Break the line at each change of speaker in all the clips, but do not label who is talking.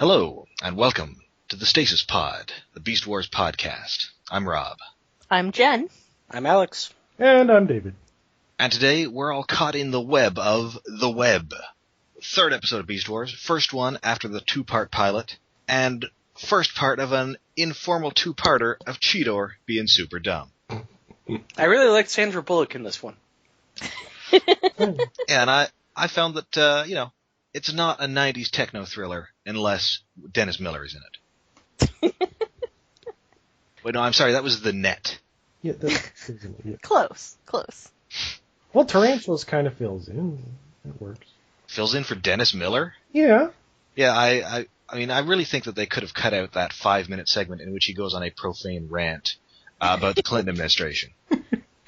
Hello, and welcome to the Stasis Pod, the Beast Wars podcast. I'm Rob.
I'm Jen.
I'm Alex.
And I'm David.
And today we're all caught in the web of the web. Third episode of Beast Wars, first one after the two-part pilot, and first part of an informal two-parter of Cheetor being super dumb.
I really liked Sandra Bullock in this one.
And I found that, it's not a 90s techno thriller unless Dennis Miller is in it. Wait, no, I'm sorry, that was The Net.
Yeah, that's yeah.
Close.
Well, Tarantulas kind of fills in. It works.
Fills in for Dennis Miller?
Yeah.
Yeah, I mean, I really think that they could have cut out that 5-minute segment in which he goes on a profane rant about the Clinton administration.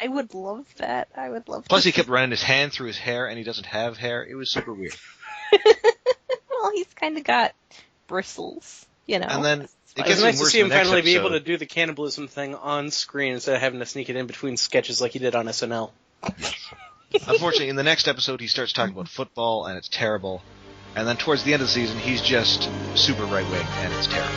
I would love that.
Plus, he kept running his hand through his hair, and he doesn't have hair. It was super weird.
Well, he's kind of got bristles,
And then it gets
It's nice to
worse
see
in
him
the next
finally be able
episode.
to do the cannibalism thing on screen instead of having to sneak it in between sketches like he did on SNL.
Unfortunately, in the next episode, he starts talking about football, and it's terrible. And then towards the end of the season, he's just super right-wing, and it's terrible.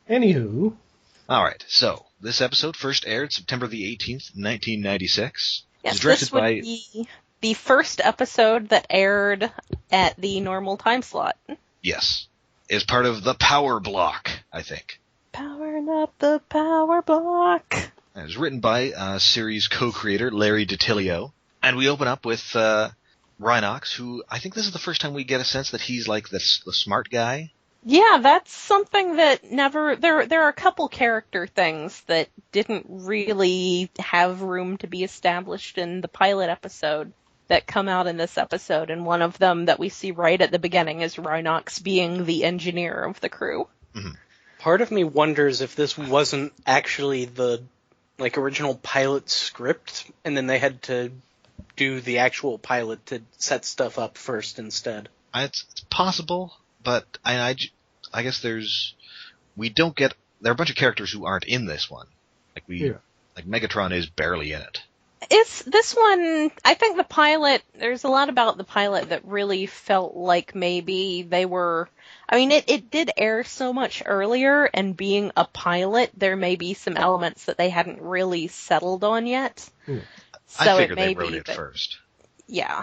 Anywho.
Alright, so, this episode first aired September the 18th, 1996.
Yes,
It's directed
this would
by...
be the first episode that aired at the normal time slot.
Yes. Is part of the Power Block, I think.
Powering up the power block.
It was written by series co-creator Larry DiTillio. And we open up with Rhinox, who I think this is the first time we get a sense that he's like the smart guy.
Yeah, that's something that never... There are a couple character things that didn't really have room to be established in the pilot episode that come out in this episode, and one of them that we see right at the beginning is Rhinox being the engineer of the crew.
Mm-hmm.
Part of me wonders if this wasn't actually the original pilot script, and then they had to do the actual pilot to set stuff up first instead.
It's possible, but I guess we don't get, there are a bunch of characters who aren't in this one. Like Megatron is barely in it.
It's this one, I think the pilot, there's a lot about the pilot that really felt like maybe they were, it did air so much earlier, and being a pilot, there may be some elements that they hadn't really settled on yet.
I figured they wrote it first.
Yeah,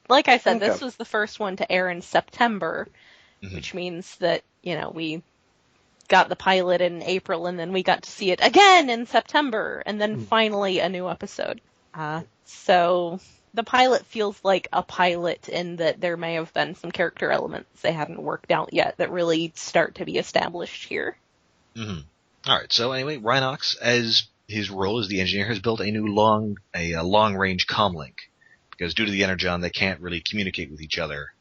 like I said,
Okay.
this was the first one to air in September, which means that, we got the pilot in April, and then we got to see it again in September, and then finally a new episode. So the pilot feels like a pilot in that there may have been some character elements they hadn't worked out yet that really start to be established here.
Mm-hmm. Alright, so anyway, Rhinox, as his role as the engineer, has built a new long-range comlink. Because due to the Energon, they can't really communicate with each other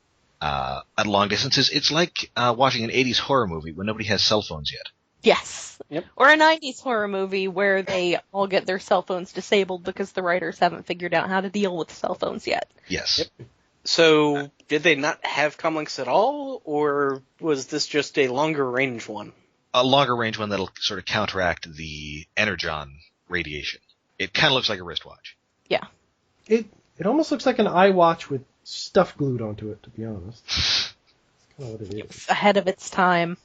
at long distances. It's like watching an 80s horror movie when nobody has cell phones yet.
Yes.
Yep.
Or a 90s horror movie where they all get their cell phones disabled because the writers haven't figured out how to deal with cell phones yet.
Yes.
Yep. So, did they not have comlinks at all, or was this just a longer range one?
A longer range one that'll sort of counteract the Energon radiation. It kind of looks like a wristwatch.
Yeah.
It almost looks like an iWatch with stuff glued onto it, to be honest. That's kind of what it is.
Ahead of its time.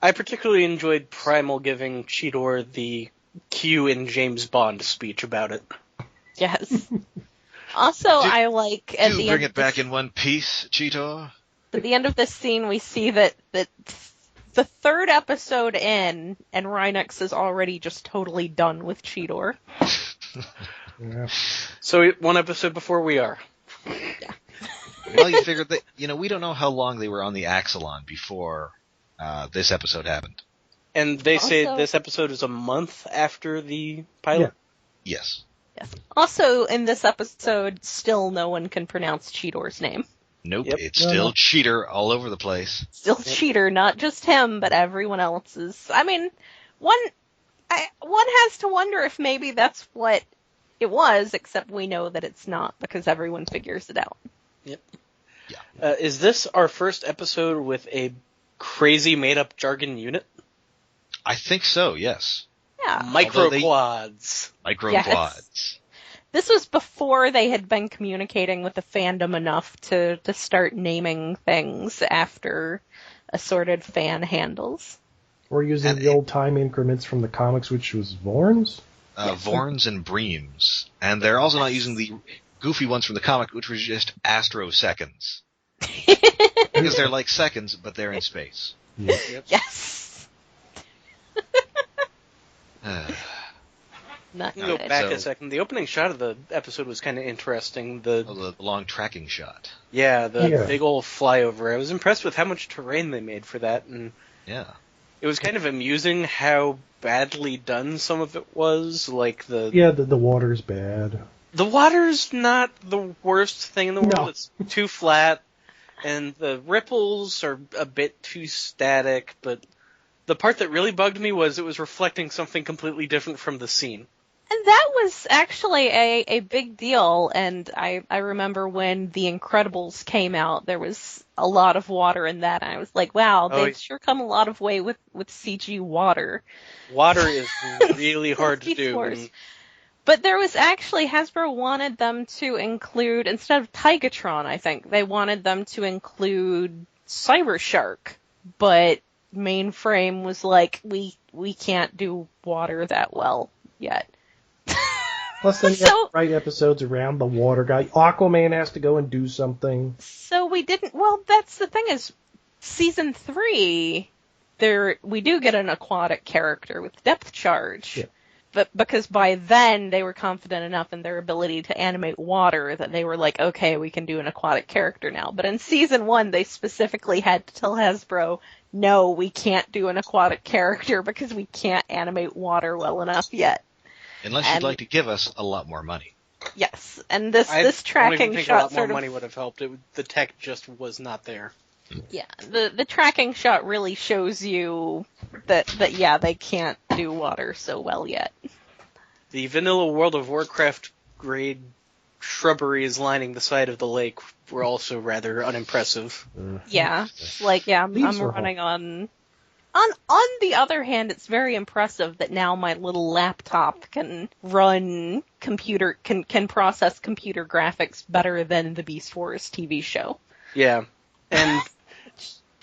I particularly enjoyed Primal giving Cheetor the Q in James Bond speech about it.
Yes. Also, I like at
Do
the
bring
end
it back in one piece, Cheetor.
At the end of this scene, we see that the third episode in, and Rhinox is already just totally done with Cheetor.
Yeah.
So, one episode before we are.
Yeah.
Well, you figured that, we don't know how long they were on the Axelon before this episode happened.
And they say
Also-
this episode is a month after the pilot?
Yes.
Yes. Also, in this episode, still no one can pronounce Cheetor's name.
Nope,
Yep.
it's still Cheetor all over the place.
Still Cheetor, not just him, but everyone else's. One has to wonder if maybe that's what it was, except we know that it's not because everyone figures it out.
Yep.
Yeah.
Is this our first episode with a crazy made-up jargon unit?
I think so, yes.
Yeah.
Microquads.
Microquads.
This was before they had been communicating with the fandom enough to start naming things after assorted fan handles.
Or using the old-time increments from the comics, which was Vorns?
Vorns and Breams. And they're also not using the goofy ones from the comic, which was just astroseconds. Because they're like seconds, but they're in space.
Yep.
Yes. Not
Go
good.
back a second. The opening shot of the episode was kind of interesting.
The long tracking shot.
The big old flyover. I was impressed with how much terrain they made for that, and
Yeah.
it was kind of amusing how badly done some of it was. Like the
water's bad.
The water's not the worst thing in the world.
No.
It's too flat, and the ripples are a bit too static, but the part that really bugged me was it was reflecting something completely different from the scene.
And that was actually a big deal, and I remember when The Incredibles came out, there was a lot of water in that, and I was like, wow, they've sure come a lot of way with CG water.
Water is really hard to do.
And... But there was actually, Hasbro wanted them to include, instead of Tigatron, I think, they wanted them to include Cyber Shark, but Mainframe was like, we can't do water that well yet.
Plus, then you have to write episodes around the water guy. Aquaman has to go and do something.
So we didn't. Well, that's the thing is, season 3, we do get an aquatic character with depth charge.
Yeah.
But because by then they were confident enough in their ability to animate water that they were like, okay, we can do an aquatic character now. But in season 1, they specifically had to tell Hasbro, no, we can't do an aquatic character because we can't animate water well enough yet.
Unless you'd like to give us a lot more money.
Yes, and this tracking
shot
shot
a lot more
sort of
money would have helped. The tech just was not there.
Yeah, the tracking shot really shows you that they can't do water so well yet.
The vanilla World of Warcraft grade shrubberies lining the side of the lake were also rather unimpressive.
Yeah, it's like I'm running on. On the other hand, it's very impressive that now my little laptop can run can process computer graphics better than the Beast Wars TV show.
Yeah, and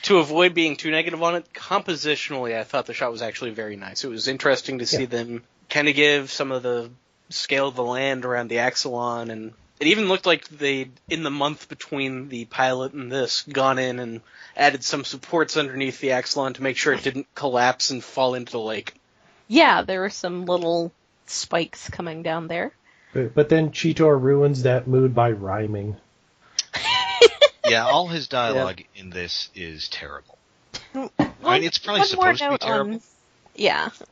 to avoid being too negative on it, compositionally, I thought the shot was actually very nice. It was interesting to see them kind of give some of the scale of the land around the Axelon, and it even looked like they'd, in the month between the pilot and this, gone in and added some supports underneath the Axelon to make sure it didn't collapse and fall into the lake.
Yeah, there were some little spikes coming down there.
But then Cheetor ruins that mood by rhyming.
Yeah, all his dialogue in this is terrible. I mean, it's probably supposed to be terrible.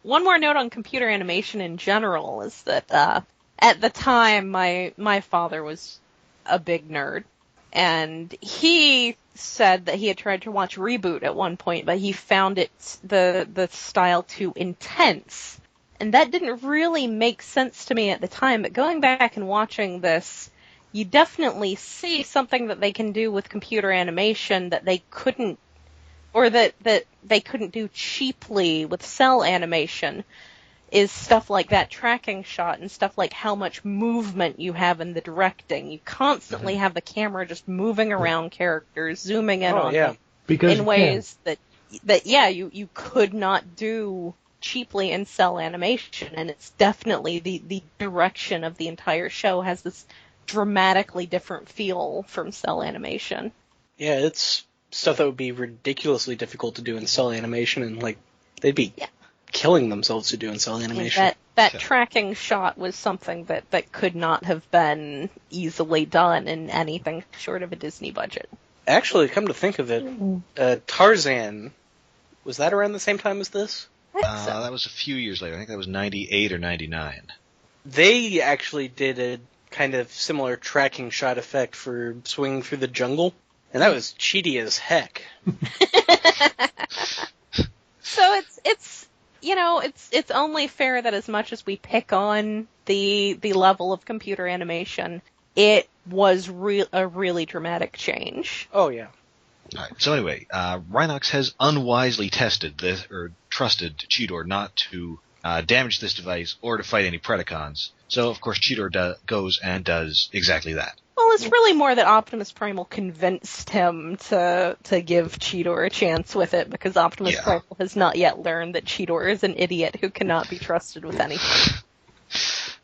One more note on computer animation in general is that at the time my father was a big nerd, and he said that he had tried to watch Reboot at one point, but he found the style too intense, and that didn't really make sense to me at the time. But going back and watching this, you definitely see something that they can do with computer animation that they couldn't, or that they couldn't do cheaply with cell animation, is stuff like that tracking shot and stuff like how much movement you have in the directing. You constantly have the camera just moving around characters, zooming in on them in ways that you could not do cheaply in cell animation, and it's definitely the direction of the entire show has this dramatically different feel from cell animation.
Yeah, it's stuff that would be ridiculously difficult to do in cell animation, and like they'd be killing themselves to do in cell animation.
That tracking shot was something that could not have been easily done in anything short of a Disney budget.
Actually, come to think of it, Tarzan, was that around the same time as this?
That was a few years later. I think that was 98 or 99.
They actually did a kind of similar tracking shot effect for Swinging Through the Jungle, and that was cheaty as heck.
So it's it's only fair that as much as we pick on the level of computer animation, it was a really dramatic change.
Oh, yeah.
All right. So anyway, Rhinox has unwisely trusted Cheetor not to damage this device or to fight any Predacons. So of course Cheetor goes and does exactly that.
Well, it's really more that Optimus Primal convinced him to give Cheetor a chance with it, because Optimus Primal has not yet learned that Cheetor is an idiot who cannot be trusted with anything.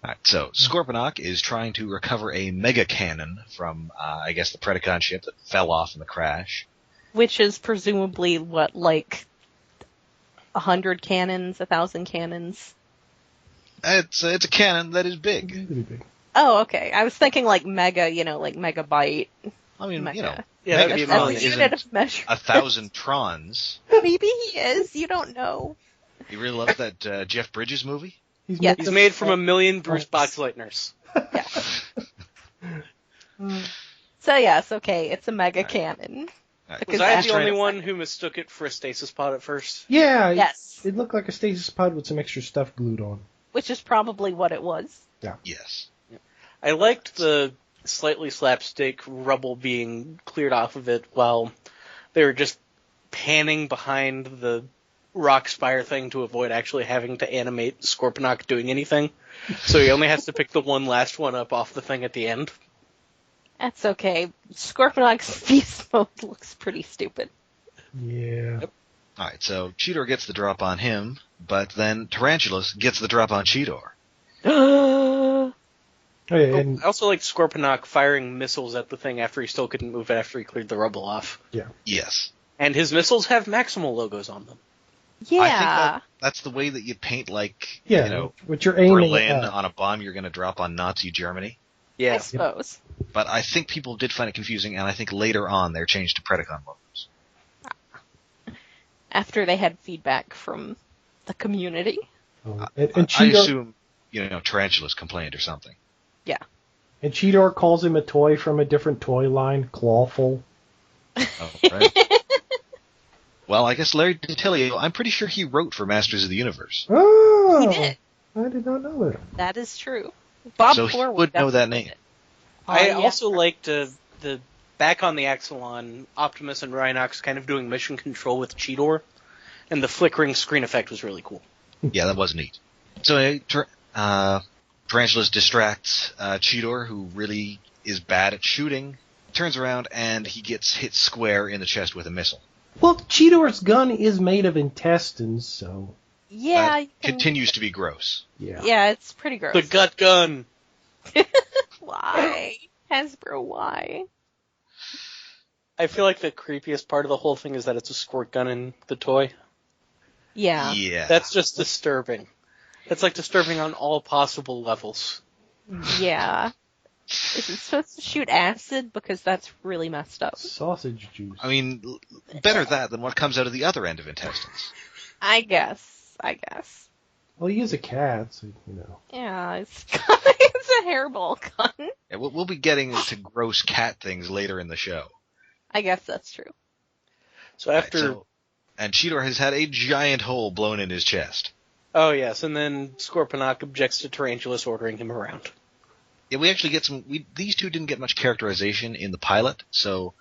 Alright, so Scorponok is trying to recover a mega cannon from, I guess, the Predacon ship that fell off in the crash.
Which is presumably, 100 cannons, 1,000 cannons?
It's a cannon that is big.
Pretty big.
Oh, okay. I was thinking like mega, like megabyte.
I mean,
mega.
Yeah, that'd be a
Megatron
million.
Unit
isn't
of measure.
1,000 trons.
Maybe he is. You don't know.
You really love that Jeff Bridges movie?
Yes.
He's made from a million Bruce Boxleitners.
Yes. So yes, okay, it's a mega cannon.
Right.
Was I the only one who mistook it for a stasis pod at first?
Yeah.
Yes.
It looked like a stasis pod with some extra stuff glued on.
Which is probably what it was.
Yeah.
Yes.
I liked the slightly slapstick rubble being cleared off of it while they were just panning behind the rock spire thing to avoid actually having to animate Scorponok doing anything. So he only has to pick the one last one up off the thing at the end.
That's okay. Scorponok's beast mode looks pretty stupid.
Yeah.
Yep.
Alright, so Cheetor gets the drop on him, but then Tarantulas gets the drop on Cheetor.
Oh, yeah, and
I also liked Scorponok firing missiles at the thing after he still couldn't move it after he cleared the rubble off.
yeah.
Yes.
And his missiles have Maximal logos on them.
Yeah.
I think that's the way that you paint, like,
Yeah, what you're aiming
Berlin
at.
on a bomb you're going to drop on Nazi Germany.
I
Yeah.
suppose.
But I think people did find it confusing, and I think later on they're changed to Predacon logos.
After they had feedback from the community.
And
I
Cheetor,
assume, Tarantulas complained or something.
Yeah.
and Cheetor calls him a toy from a different toy line, Clawful.
Oh, right. Well, I guess Larry DiTilio, I'm pretty sure he wrote for Masters of the Universe.
Oh!
He did.
I did not know that.
That is true. Bob
So he
Thor
would know that
definitely
name.
did.
I
Yeah.
also liked the back on the Axelon, Optimus and Rhinox kind of doing mission control with Cheetor, and the flickering screen effect was really cool.
Yeah, that was neat. So Tarantulas distracts Cheetor, who really is bad at shooting, turns around, and he gets hit square in the chest with a missile.
Well, Cheetor's gun is made of intestines, so
Yeah.
That
you can-
continues to be gross.
yeah.
Yeah, it's pretty gross.
The gut gun!
Why? Hasbro, why?
I feel like the creepiest part of the whole thing is that it's a squirt gun in the toy.
Yeah.
Yeah.
That's just disturbing. That's like disturbing on all possible levels.
Yeah. Is it supposed to shoot acid? Because that's really messed up.
Sausage juice.
I mean, better that than what comes out of the other end of intestines.
I guess.
Well, he is a cat, so,
Yeah, it's a hairball gun.
Yeah, we'll be getting into gross cat things later in the show.
I guess that's true.
So after...
And Cheetor has had a giant hole blown in his chest.
Oh, yes, and then Scorponok objects to Tarantulas ordering him around.
Yeah, we actually get these two didn't get much characterization in the pilot, so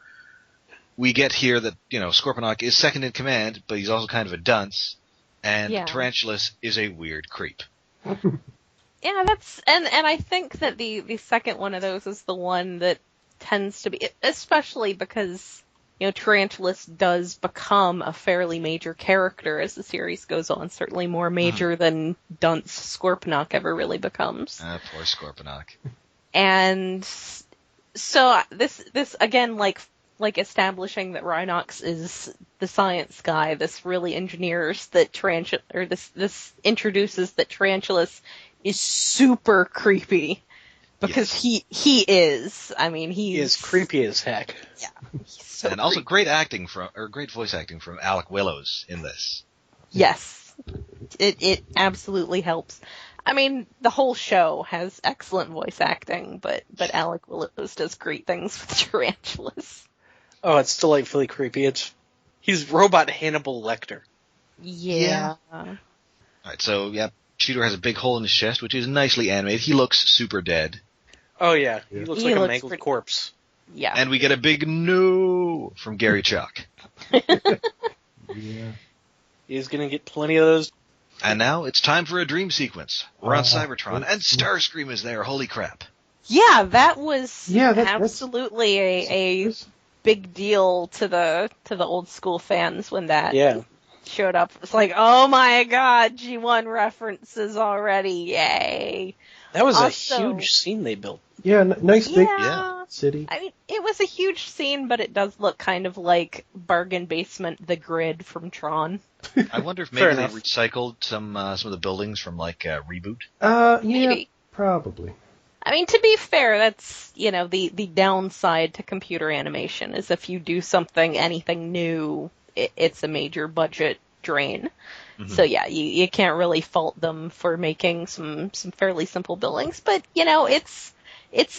we get here that, Scorponok is second in command, but he's also kind of a dunce, and
Yeah.
Tarantulas is a weird creep.
Yeah, that's and I think that the second one of those is the one that tends to be, especially because Tarantulas does become a fairly major character as the series goes on, certainly more major than dunce Scorponok ever really becomes.
Poor Scorponok.
And so this again, like establishing that Rhinox is the science guy, this really engineers that this introduces that Tarantulas is super creepy. Because
Yes.
he is. I mean,
He is creepy as heck.
Yeah. He's so
And also
creepy.
great voice acting from Alec Willows in this.
Yes. It absolutely helps. I mean, the whole show has excellent voice acting, but Alec Willows does great things with Tarantulas.
Oh, it's delightfully creepy. He's robot Hannibal Lecter.
Yeah.
Alright, so, yeah, Cheetor has a big hole in his chest, which is nicely animated. He looks super dead.
Oh yeah, he
Yeah.
looks
He
like a
looks
mangled
pretty-
corpse.
Yeah.
And we get a big no from Gary Chuck.
Yeah.
He's gonna get plenty of those.
And now it's time for a dream sequence. We're on
Ah,
Cybertron, and
it's-
Starscream is there. Holy crap.
Yeah, that was
That's
absolutely a big deal to the old school fans when that
Yeah.
showed up. It's like, oh my god, G1 references already, yay.
That was
Also-
a huge scene they built.
Yeah, nice big
Yeah.
city.
I mean, it was a huge scene, but it does look kind of like Bargain Basement, the grid from Tron.
I wonder if
Fair
maybe they
enough.
recycled some of the buildings from, like, Reboot.
Yeah,
Maybe.
probably.
I mean, to be fair, that's, the downside to computer animation is if you do anything new, it's a major budget drain.
Mhm.
So yeah, you can't really fault them for making some fairly simple buildings, but it's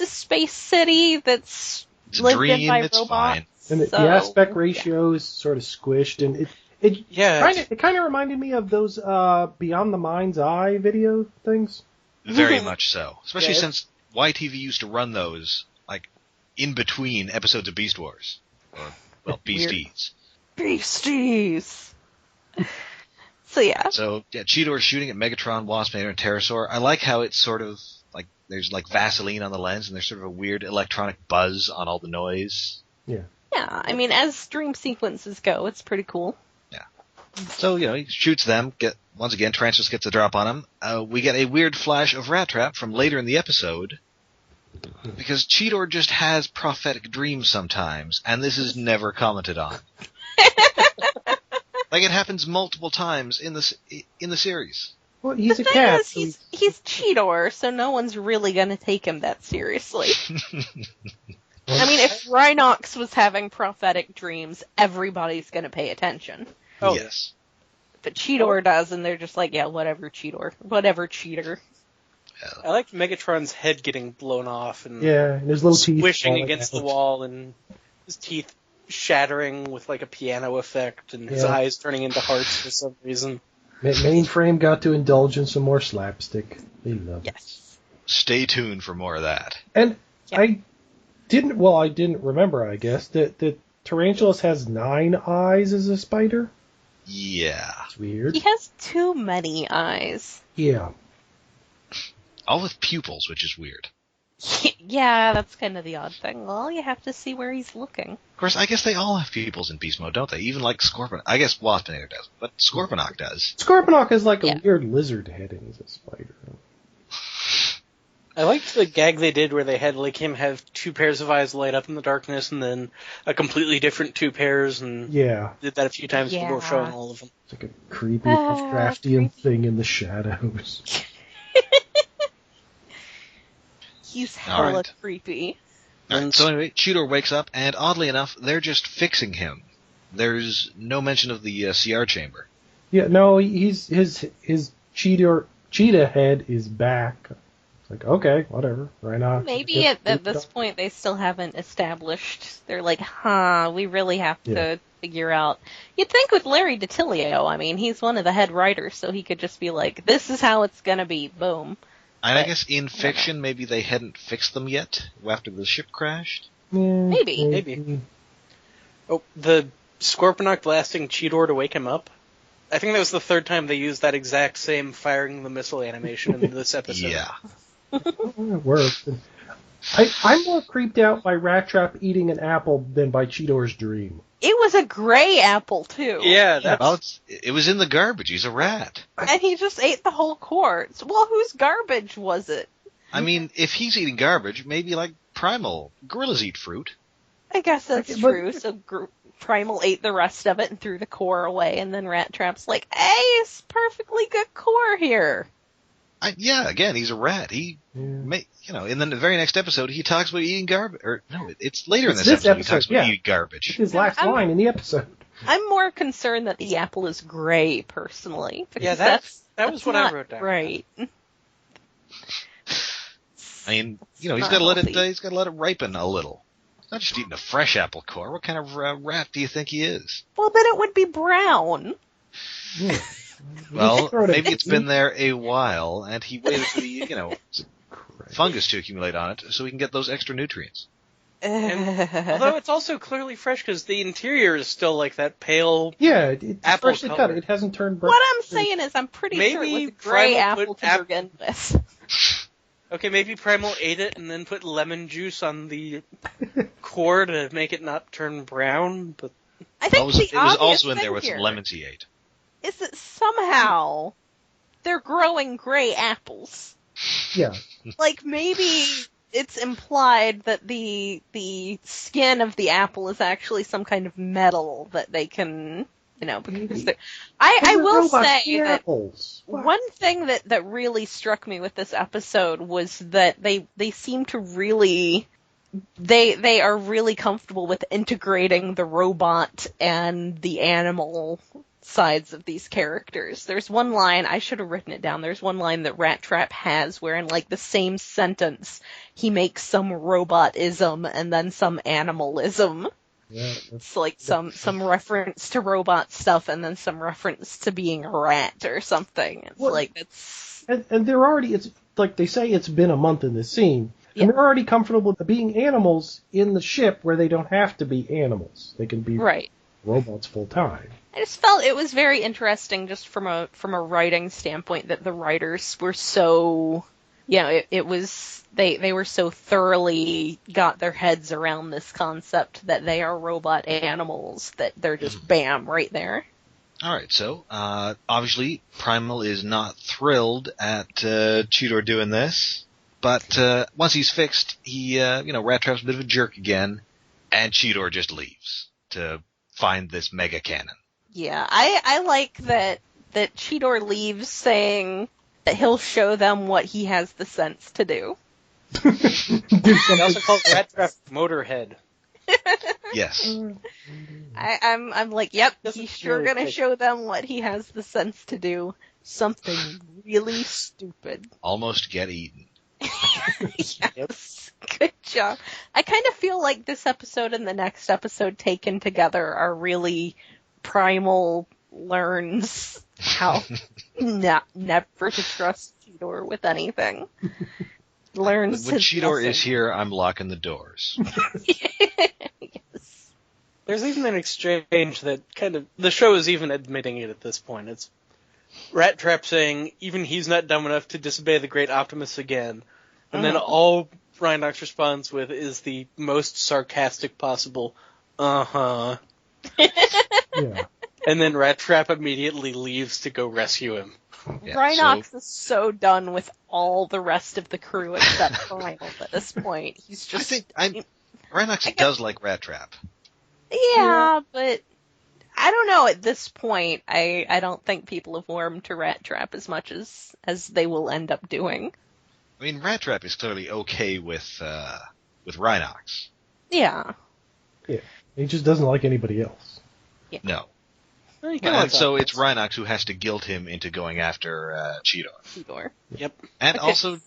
a space city that's
It's a
lived
dream,
in by
it's
robots.
fine.
And the
so,
aspect ratio is sort of squished, and it
Yeah.
kind of reminded me of those Beyond the Mind's Eye video things.
Very much so. Especially
Yeah.
since YTV used to run those, like, in between episodes of Beast Wars. Or, well, Beasties.
Beasties. So yeah,
So, yeah, Cheetor's shooting at Megatron, Waspinator, and Pterosaur. I like how it's sort of, like, there's, like, Vaseline on the lens, and there's sort of a weird electronic buzz on all the noise.
yeah. I mean, as dream sequences go, it's pretty cool.
So, he shoots them. Once again, Tarantulas gets a drop on him. We get a weird flash of Rat Trap from later in the episode, because Cheetor just has prophetic dreams sometimes, and this is never commented on. Like, it happens multiple times in the series.
Well, he's
The
a
thing
cat.
is,
so
he's Cheetor, so no one's really gonna take him that seriously. I mean, if Rhinox was having prophetic dreams, everybody's gonna pay attention.
Oh,
Yes.
But Cheetor does, and they're just like, yeah, whatever, Cheetor. Whatever, cheater.
I liked Megatron's head getting blown off and
yeah, and his little teeth
squishing
falling
against
out.
the wall and his teeth shattering with like a piano effect and his
Yeah.
eyes turning into hearts for some reason.
Mainframe got to indulge in some more slapstick. They love it.
Yes.
Stay tuned for more of that.
And
Yeah.
I didn't remember, I guess, that Tarantulas has 9 eyes as a spider.
Yeah.
It's weird.
He has too many eyes.
Yeah.
All with pupils, which is weird.
Yeah, that's kind of the odd thing. Well, you have to see where he's looking.
Of course, I guess they all have pupils in Beast Mode, don't they? Even like Scorpion. I guess Waspinator does, but Scorponok does.
Scorponok has like a
Yeah.
weird lizard head and he's a spider.
I liked the gag they did where they had like him have 2 pairs of eyes light up in the darkness and then a completely different 2 pairs and
Yeah.
did that a few times before
Yeah.
showing all of them.
It's like a creepy Lovecraftian thing in the shadows.
He's hella
Alright.
creepy.
Alright, so anyway, Cheetor wakes up, and oddly enough, they're just fixing him. There's no mention of the CR chamber.
Yeah, no, his cheetah head is back. It's like, okay, whatever. Rhinox.
Maybe at this point they still haven't established. They're like, we really have to figure out. You'd think with Larry DiTilio, I mean, he's one of the head writers, so he could just be like, this is how it's gonna be, boom.
And I guess in fiction, maybe they hadn't fixed them yet after the ship crashed.
Maybe.
Oh, the Scorponok blasting Cheetor to wake him up. I think that was the 3rd time they used that exact same firing the missile animation in this episode.
Yeah.
It worked. I'm more creeped out by Rat Trap eating an apple than by Cheetor's dream.
It was a gray apple, too.
Yeah, that's...
Well, it was in the garbage. He's a rat.
And he just ate the whole quart. Well, whose garbage was it?
I mean, if he's eating garbage, maybe like Primal. Gorillas eat fruit.
I guess that's
Okay, but-
true. So Primal ate the rest of it and threw the core away, and then Rat Trap's like, hey, it's perfectly good core here.
Yeah, again, he's a rat. He, in the very next episode, he talks about eating garbage. Or, no, it's later in
It's
this
this
episode he talks
episode,
about
yeah.
eating garbage.
His last line in the episode.
I'm more concerned that the apple is gray, personally. Because
Yeah, that was what I
not
wrote down.
Right.
I mean, he's
not
got to let
healthy.
he's got to let it ripen a little. He's not just eating a fresh apple core. What kind of rat do you think he is?
Well, then it would be brown.
Yeah.
Well,
Throw it at
maybe it's
me.
been there a while, and he waited for the, fungus to accumulate on it so we can get those extra nutrients.
Although it's also clearly fresh because the interior is still like that pale.
Yeah, it's
apple
freshly cut.
color.
It hasn't turned brown.
What I'm saying is I'm pretty sure
Maybe
it was a gray
Primal
apple
put
to begin with.
Okay, maybe Primal ate it and then put lemon juice on the core to make it not turn brown. But
I think
Well,
the
it was
obvious
also in there
thing
with some
here
lemons he ate.
is that somehow they're growing gray apples.
Yeah.
Like maybe it's implied that the skin of the apple is actually some kind of metal that they can, because I will say that
apples.
one thing that really struck me with this episode was that they seem to really they are really comfortable with integrating the robot and the animal sides of these characters. There's one line, I should have written it down, there's one line that Rat Trap has where in like the same sentence he makes some robotism and then some animalism.
Yeah,
It's like some reference to robot stuff and then some reference to being a rat or something. It's
Well,
like it's
and they're already, it's like they say it's been a month in this scene.
Yeah.
And they're already comfortable being animals in the ship where they don't have to be animals. They can be
right.
robots full time.
I just felt it was very interesting just from a writing standpoint that the writers were so, it was, they were so thoroughly got their heads around this concept that they are robot animals, that they're just bam, right there.
Alright, so, obviously, Primal is not thrilled at, Cheetor doing this, but, once he's fixed, he, Rat Trap's a bit of a jerk again, and Cheetor just leaves to find this mega cannon.
Yeah, I like that Cheetor leaves saying that he'll show them what he has the sense to do.
they also call it Rat Trap Motorhead.
Yes.
I'm like, yep,
This
he's
is
sure
really
gonna
quick.
show them what he has the sense to do. Something really stupid.
Almost get eaten.
Yes, good job. I kind of feel like this episode and the next episode taken together are really Primal learns how never to trust Cheetor with anything. Learns
When
his
Cheetor
lesson.
is here, I'm locking the doors.
Yes.
There's even an exchange that the show is even admitting it at this point. It's Rat Trap saying even he's not dumb enough to disobey the great Optimus again. And then all Rhinox responds with is the most sarcastic possible, uh-huh.
Yeah.
And then Rat Trap immediately leaves to go rescue him.
Yeah,
Rhinox is so done with all the rest of the crew except Primal at this point. He's just...
Rhinox does like Rat Trap.
Yeah, but I don't know. At this point, I don't think people have warmed to Rat Trap as much as they will end up doing.
I mean, Rat Trap is clearly okay with Rhinox.
Yeah.
Yeah. He just doesn't like anybody else.
No.
Well, you
And
can like
so
that.
it's Rhinox who has to guilt him into going after Cheetor.
Cheetor.
Yep.
And
Okay.
also,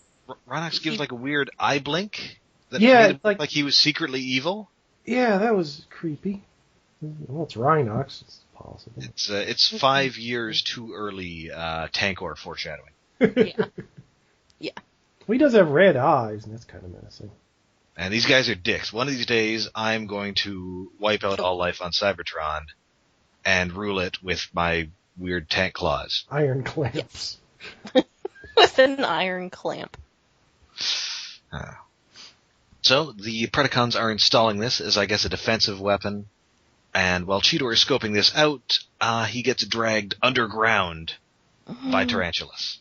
Rhinox gives like a weird eye blink that
Yeah,
made him
it's
look like he was secretly evil.
Yeah, that was creepy. Well, it's Rhinox. It's possible.
It's 5 years too early Tankor foreshadowing.
Yeah.
Well, he does have red eyes, and that's kind of menacing.
And these guys are dicks. One of these days, I'm going to wipe out all life on Cybertron and rule it with my weird tank claws.
Iron clamps.
With an iron clamp.
So, the Predacons are installing this as, I guess, a defensive weapon. And while Cheetor is scoping this out, he gets dragged underground by Tarantulas.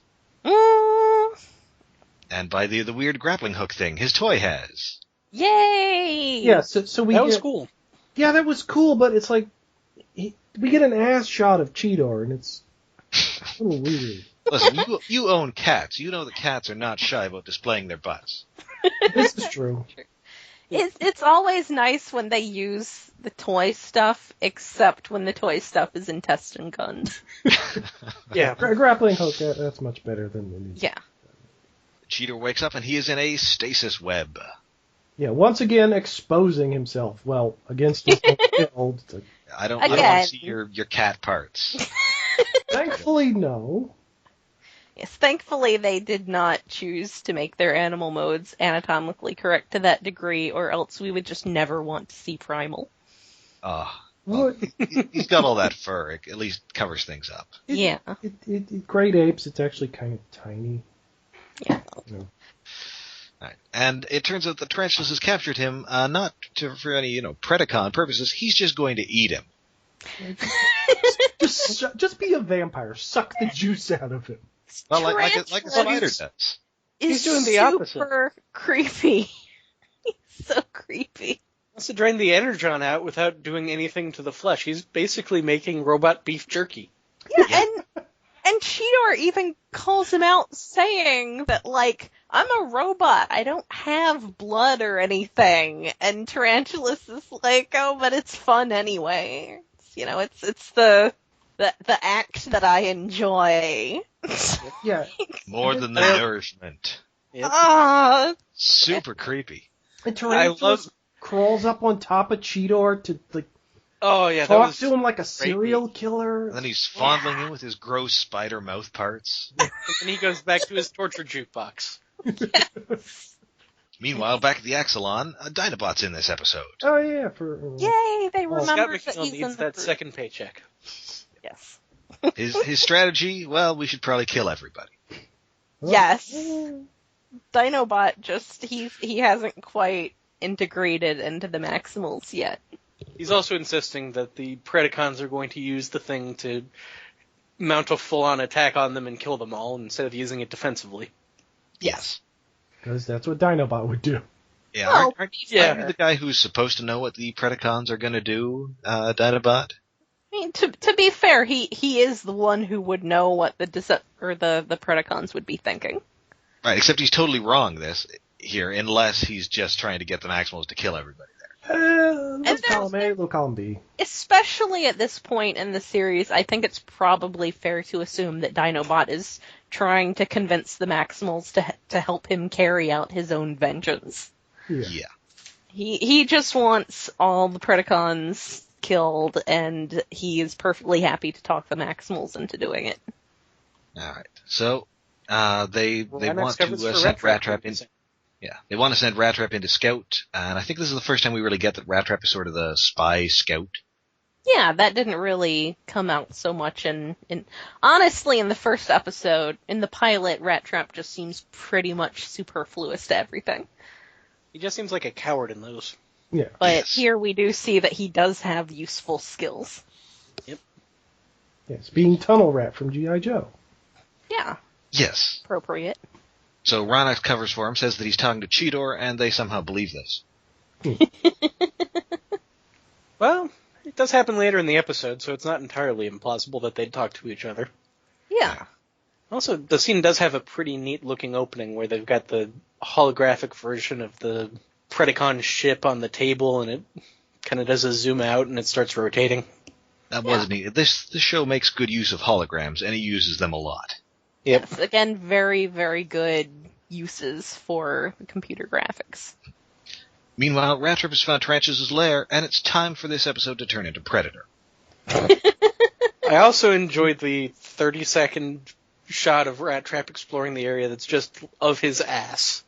And by the weird grappling hook thing his toy has.
Yay!
Yeah, so we
That was
get,
cool.
Yeah, that was cool, but it's like we get an ass shot of Cheetor, and it's a little weird.
Listen, you own cats. You know that cats are not shy about displaying their butts.
This is true.
It's always nice when they use the toy stuff, except when the toy stuff is intestine guns.
Yeah.
Grappling hook, that's much better than the
Yeah.
Cheetor wakes up and he is in a stasis web.
Yeah, once again exposing himself. Well, against his own will.
I don't want
Again.
to see your cat parts.
Thankfully, no.
Yes, thankfully they did not choose to make their animal modes anatomically correct to that degree, or else we would just never want to see Primal.
Well, he's got all that fur. It at least covers things up.
Yeah.
Great apes, it's actually kind of tiny.
Yeah.
Right. And it turns out that Tarantulas has captured him, not for any, Predacon purposes. He's just going to eat him.
Just be a vampire. Suck the juice out of him.
Well, like a spider does.
He's doing the opposite.
Super creepy. He's so creepy.
Wants to drain the energon out without doing anything to the flesh. He's basically making robot beef jerky.
Yeah, and Cheetor even calls him out saying that, like, I'm a robot, I don't have blood or anything. And Tarantulas is like, oh, but it's fun anyway. It's the act that I enjoy.
Yeah.
More than the nourishment.
Yep.
Super creepy.
And Tarantulas crawls up on top of Cheetor to, like, talk to him like a serial killer.
And then he's fondling him with his gross spider mouth parts.
And then he goes back to his torture jukebox.
Yes.
Meanwhile, back at the Axelon, Dinobot's in this episode.
Oh, yeah.
Yay, they remember
Scott
that
McNeil
he's in
needs
the
that
group.
second paycheck.
Yes.
His strategy, well, we should probably kill everybody.
Yes. Dinobot he hasn't quite integrated into the Maximals yet.
He's also insisting that the Predacons are going to use the thing to mount a full-on attack on them and kill them all instead of using it defensively.
Yes.
Because that's what Dinobot would do.
Yeah,
Oh,
aren't you the guy who's supposed to know what the Predacons are going to do, Dinobot?
I mean, to be fair, he is the one who would know what the Predacons would be thinking.
Right, except he's totally wrong here, unless he's just trying to get the Maximals to kill everybody there.
Little column A, little column B.
Especially at this point in the series, I think it's probably fair to assume that Dinobot is trying to convince the Maximals to help him carry out his own vengeance.
Yeah.
He just wants all the Predacons killed, and he is perfectly happy to talk the Maximals into doing it.
Alright, so they want to send Rat Trap in. Yeah, they want to send Rat Trap into Scout, and I think this is the first time we really get that Rat Trap is sort of the spy scout.
Yeah, that didn't really come out so much in honestly, in the first episode, in the pilot, Rat Trap just seems pretty much superfluous to everything.
He just seems like a coward in those.
Yeah.
But here we do see that he does have useful skills.
Yep.
Yes, being Tunnel Rat from G.I. Joe.
Yeah.
Yes.
Appropriate.
So Ronox covers for him, says that he's talking to Cheetor, and they somehow believe this.
Well, it does happen later in the episode, so it's not entirely implausible that they'd talk to each other.
Yeah.
Also, the scene does have a pretty neat-looking opening where they've got the holographic version of the Predacon ship on the table, and it kind of does a zoom out, and it starts rotating.
That wasn't neat. This show makes good use of holograms, and he uses them a lot.
Yep.
Yes, again, very, very good uses for computer graphics.
Meanwhile, Rat Trap has found Tarantulas' lair, and it's time for this episode to turn into Predator.
I also enjoyed the 30-second shot of Rat Trap exploring the area that's just of his ass.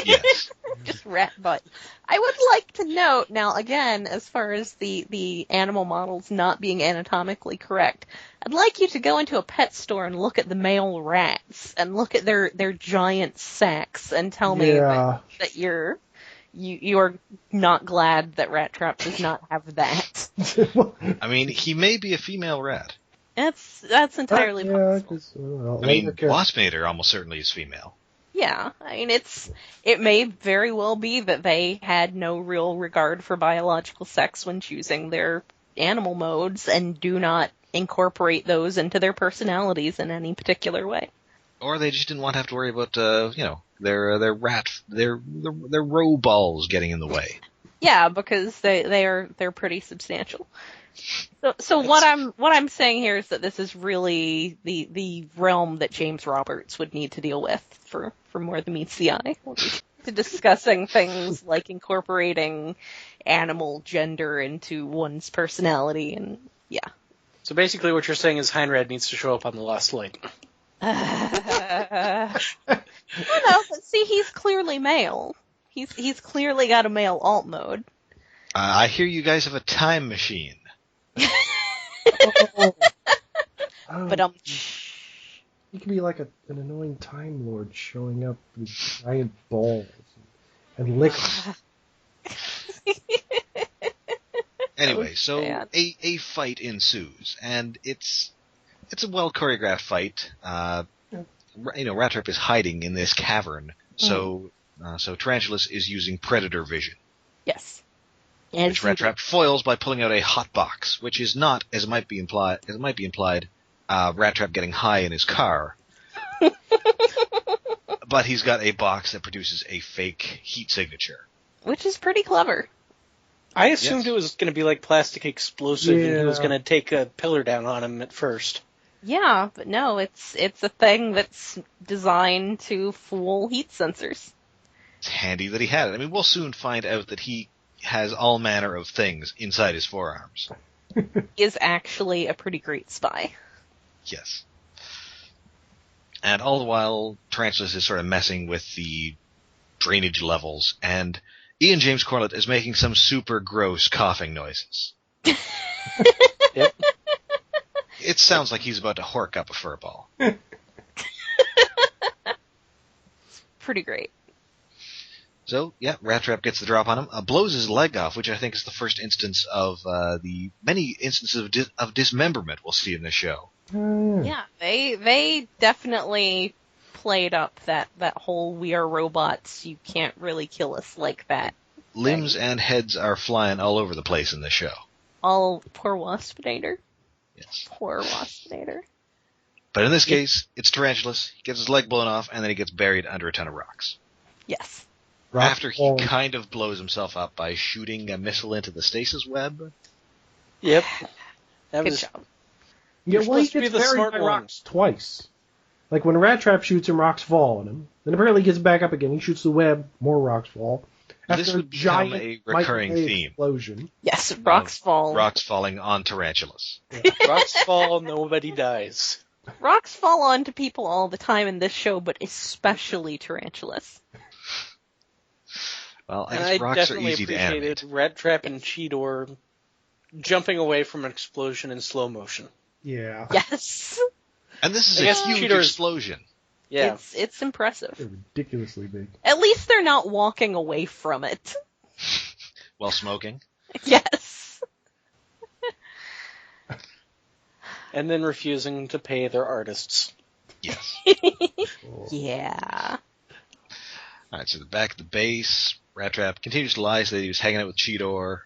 Yes.
Just rat butt. I would like to note, now again, as far as the animal models not being anatomically correct, I'd like you to go into a pet store and look at the male rats, and look at their giant sacks, and tell me that you're not glad that Rat Trap does not have that.
I mean, he may be a female rat.
That's entirely possible.
I mean, Waspinator almost certainly is female.
Yeah, I mean, it may very well be that they had no real regard for biological sex when choosing their animal modes and do not incorporate those into their personalities in any particular way.
Or they just didn't want to have to worry about, their roe balls getting in the way.
Yeah, because they're pretty substantial. So what I'm saying here is that this is really the realm that James Roberts would need to deal with for more than meets the eye. To discussing things like incorporating animal gender into one's personality, and yeah.
So basically what you're saying is Heinrad needs to show up on the Lost Light.
No, but see, he's clearly male. He's clearly got a male alt mode.
I hear you guys have a time machine.
But
He could be like an annoying Time Lord showing up with giant balls and liquor.
Anyway, so
bad.
a fight ensues, and it's a well choreographed fight. Rat Trap is hiding in this cavern, so Tarantulas is using predator vision,
Yes.
which Rat Trap foils by pulling out a hot box, which is not, as it might be implied, Rat Trap getting high in his car. But he's got a box that produces a fake heat signature.
Which is pretty clever.
I assumed it was going to be like plastic explosive and he was
Yeah.
going to take a pillar down on him at first.
Yeah, but no, it's a thing that's designed to fool heat sensors.
It's handy that he had it. I mean, we'll soon find out that he has all manner of things inside his forearms.
He is actually a pretty great spy.
Yes. And all the while, Tarantulas is sort of messing with the drainage levels, and Ian James Corlett is making some super gross coughing noises.
Yep.
It sounds like he's about to hork up a fur ball.
Pretty great.
So, yeah, Rat Trap gets the drop on him, blows his leg off, which I think is the first instance of the many instances of dismemberment we'll see in this show.
Yeah, they definitely played up that whole "we are robots, you can't really kill us like that."
Limbs and heads are flying all over the place in this show.
All poor Waspinator.
Yes.
Poor Waspinator.
But in this case, it's Tarantulas. He gets his leg blown off, and then he gets buried under a ton of rocks.
Yes.
After he kind of blows himself up by shooting a missile into the stasis web.
Yep. That
Good
was
job.
Yeah,
You're
well, he
supposed to be
gets
the
buried
smart
by
one.
rocks twice. Like when Rat Trap shoots him, rocks fall on him. Then apparently he gets back up again. He shoots the web, more rocks fall.
This
After
would become
giant
a recurring
microwave
theme.
explosion.
Yes, rocks fall.
Rocks falling on Tarantulas.
rocks fall, nobody dies.
Rocks fall onto people all the time in this show, but especially Tarantulas.
Well, I
And
guess
I
rocks are
definitely
easy to animate.
appreciated Rat Trap and Cheetor jumping away from an explosion in slow motion.
Yeah.
Yes.
And this is
I
a
guess
huge
Cheetor's-
explosion.
Yeah.
It's impressive.
They're ridiculously big.
At least they're not walking away from it.
While smoking.
Yes.
And then refusing to pay their artists.
Yes.
Yeah.
Alright, so the back of the base, Rat Trap continues to lie, so that he was hanging out with Cheetor.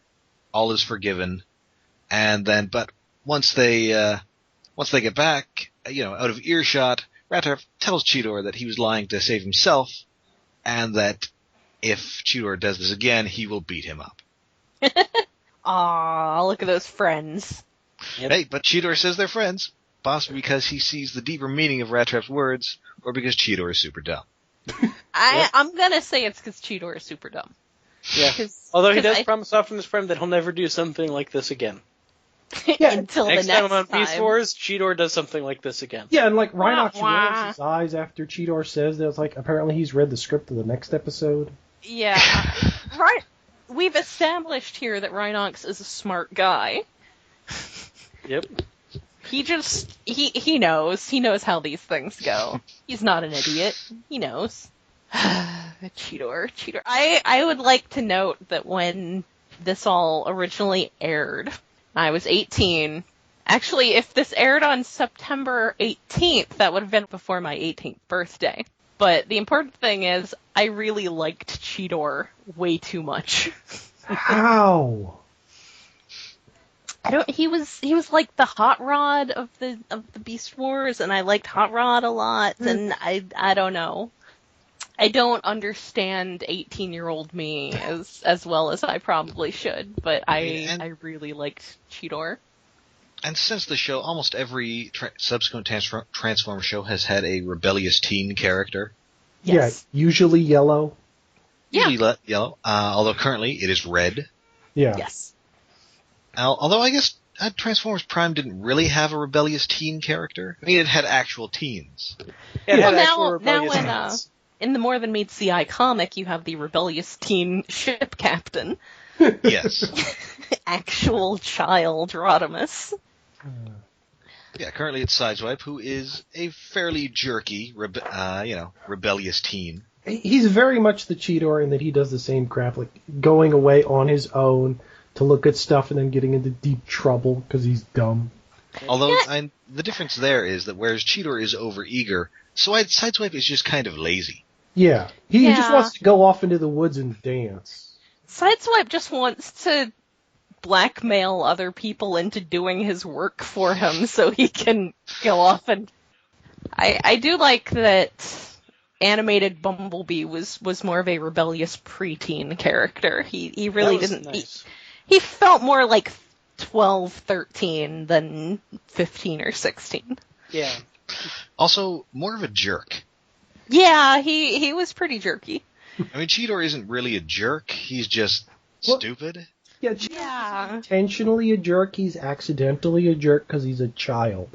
All is forgiven. And then, but once they get back, out of earshot, Rat Trap tells Cheetor that he was lying to save himself, and that if Cheetor does this again, he will beat him up.
Aw, look at those friends.
Yep.
Hey, but Cheetor says they're friends, possibly because he sees the deeper meaning of Rat Trap's words, or because Cheetor is super dumb.
I'm gonna say it's because Cheetor is super dumb.
Yeah. Although he does promise Optimus Prime that he'll never do something like this again.
Until
Next
the next
time on Beast Wars, Cheetor does something like this again.
Yeah, and like Rhinox
Wah,
rolls his eyes after Cheetor says that. It's like apparently he's read the script of the next episode.
Yeah. Right. We've established here that Rhinox is a smart guy.
Yep.
He just he knows. He knows how these things go. He's not an idiot. He knows. Cheetor. I would like to note that when this all originally aired, I was 18. Actually, if this aired on September 18th, that would have been before my 18th birthday. But the important thing is, I really liked Cheetor way too much.
How?
He was like the Hot Rod of the Beast Wars, and I liked Hot Rod a lot, and I don't know. I don't understand 18-year-old me as well as I probably should, but I really liked Cheetor.
And since the show, almost every subsequent Transformer show has had a rebellious teen character.
Yes.
Yeah, usually yellow.
Yeah.
Usually yellow, although currently it is red.
Yeah.
Yes.
Although I guess Transformers Prime didn't really have a rebellious teen character. I mean, it had actual teens.
It had
Well,
actual
now
rebellious
in
teens.
in the More Than Meets the Eye comic, you have the rebellious teen ship captain,
Yes.
actual child Rodimus.
Yeah, currently it's Sideswipe, who is a fairly jerky, rebellious teen.
He's very much the Cheetor in that he does the same crap, like going away on his own to look at stuff and then getting into deep trouble because he's dumb.
Although the difference there is that whereas Cheetor is overeager, Sideswipe is just kind of lazy.
Yeah, he just
Yeah.
wants to go off into the woods and dance.
Sideswipe just wants to blackmail other people into doing his work for him so he can go off and... I do like that animated Bumblebee was more of a rebellious preteen character. He really
That was
didn't...
nice.
He felt more like 12, 13 than 15 or 16.
Yeah.
Also, more of a jerk.
Yeah, he was pretty jerky.
I mean, Cheetor isn't really a jerk, he's just
Well-
stupid.
Yeah, Cheetor's
Yeah.
intentionally a jerk. He's accidentally a jerk because he's a child.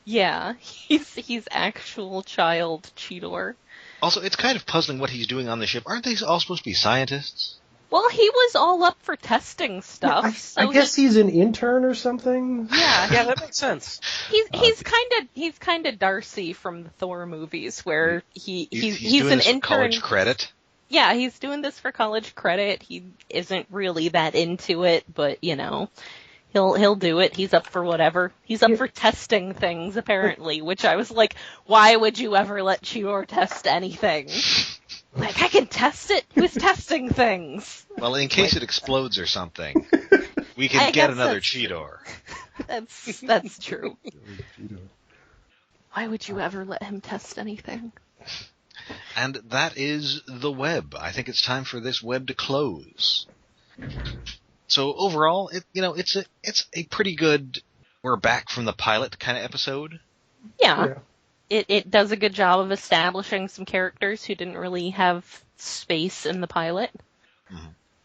Yeah, he's actual child Cheetor.
Also, it's kind of puzzling what he's doing on the ship. Aren't they all supposed to be scientists?
Well, he was all up for testing stuff.
I guess he's an intern or something.
Yeah,
Yeah, that makes sense.
he's kind of Darcy from the Thor movies, where he's
doing
an
this for
intern.
college credit.
Yeah, he's doing this for college credit. He isn't really that into it, but he'll do it. He's up for whatever. He's up for testing things apparently, which I was like, why would you ever let Cheetor test anything? Like, I can test it. Who's testing things?
Well, in case it explodes or something, we
I
can get
guess
another
that's true.
Cheetor.
That's true. Why would you ever let him test anything?
And that is the web. I think it's time for this web to close. So overall, it's a pretty good we're back from the pilot kind of episode.
Yeah. It does a good job of establishing some characters who didn't really have space in the pilot.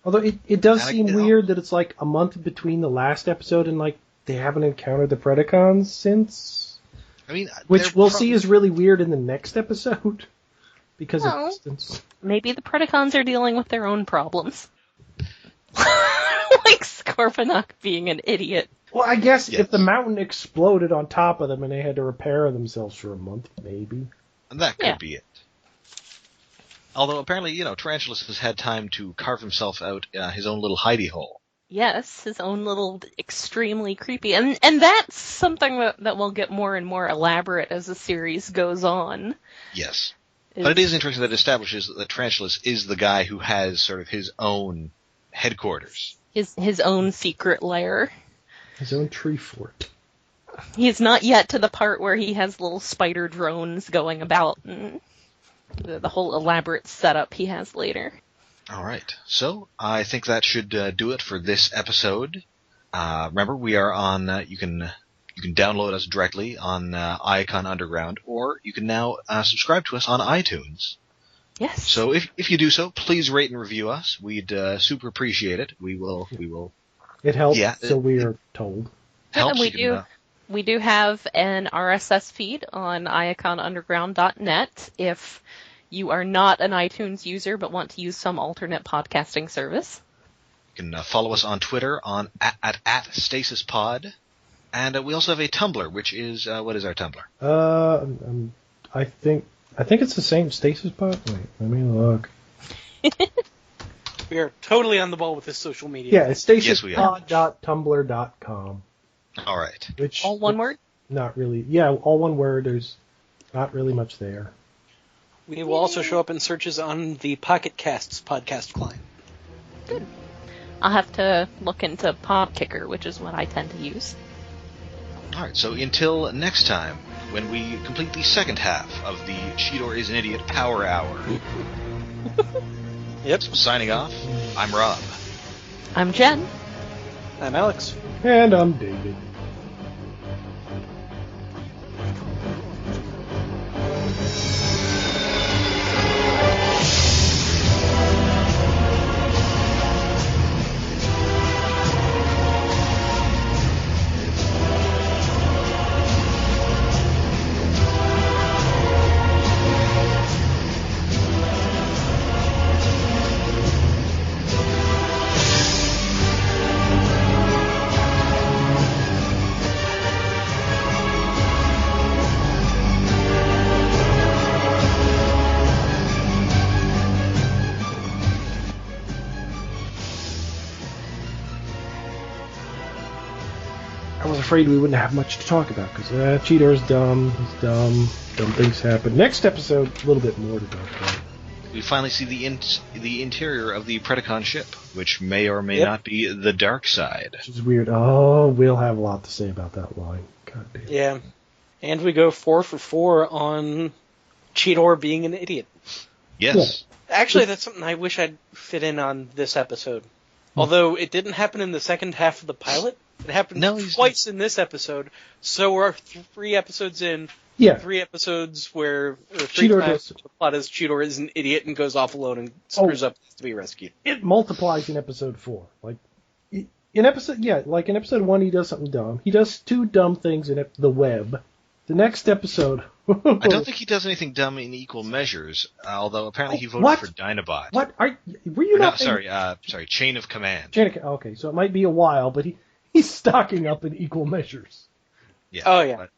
Although it does
And
seem weird that it's like a month between the last episode and like they haven't encountered the Predacons since.
I mean,
Which we'll see is really weird in the next episode because
Well.
of distance.
Maybe the Predacons are dealing with their own problems. Like Scorponok being an idiot.
Well, I guess
Yes.
if the mountain exploded on top of them and they had to repair themselves for a month, maybe.
And that could
Yeah.
be it. Although apparently, Tarantulas has had time to carve himself out his own little hidey hole.
Yes, his own little extremely creepy. And that's something that will get more and more elaborate as the series goes on.
Yes. But it is interesting that it establishes that Tarantulas is the guy who has sort of his own headquarters.
His own secret lair.
His own tree fort.
He's not yet to the part where he has little spider drones going about and the whole elaborate setup he has later.
All right. So I think that should do it for this episode. Remember, we are on. You can download us directly on Icon Underground, or you can now subscribe to us on iTunes.
Yes.
So if you do so, please rate and review us. We'd super appreciate it. We will.
It helps,
Yeah,
so we are told.
Helps.
And we
You can,
do. We do have an RSS feed on iaconunderground.net if you are not an iTunes user but want to use some alternate podcasting service.
You can follow us on Twitter at Stasis Pod, and we also have a Tumblr, which is what is our Tumblr?
I think it's the same Stasis Pod. Wait, let me look.
We are totally on the ball with this social media.
Yeah, it's
Yes, we are.
stasispod.tumblr.com.
All right.
Which
All one word?
Not really. Yeah, all one word. There's not really much there.
We will also show up in searches on the Pocket Casts podcast client.
Good. I'll have to look into Podkicker, which is what I tend to use.
All right. So until next time, when we complete the second half of the Cheetor Is an Idiot Power Hour.
Yep.
So signing off, I'm Rob.
I'm Jen.
I'm Alex.
And I'm David. afraid we wouldn't have much to talk about because Cheetor's dumb. He's dumb. Dumb things happen. Next episode, a little bit more to talk about.
We finally see the interior of the Predacon ship, which may or may not be the dark side.
Which is weird. Oh, we'll have a lot to say about that line. God damn.
Yeah. And we go 4 for 4 on Cheetor being an idiot.
Yes.
Yeah. Actually, that's something I wish I'd fit in on this episode. Although it didn't happen in the second half of the pilot. It happened twice in this episode. So we're 3 episodes in.
Yeah.
3 episodes where 3 times the plot is Cheetor is an idiot and goes off alone and screws up to be rescued.
It multiplies in episode 4. Like in episode 1 he does something dumb. He does 2 dumb things in the web. The next episode
I don't think he does anything dumb in equal measures, although apparently he voted for Dinobot.
What? Were you not?
Sorry, Chain of Command.
Okay, so it might be a while, but he's stocking up in equal measures.
Yeah.
Oh, yeah.
But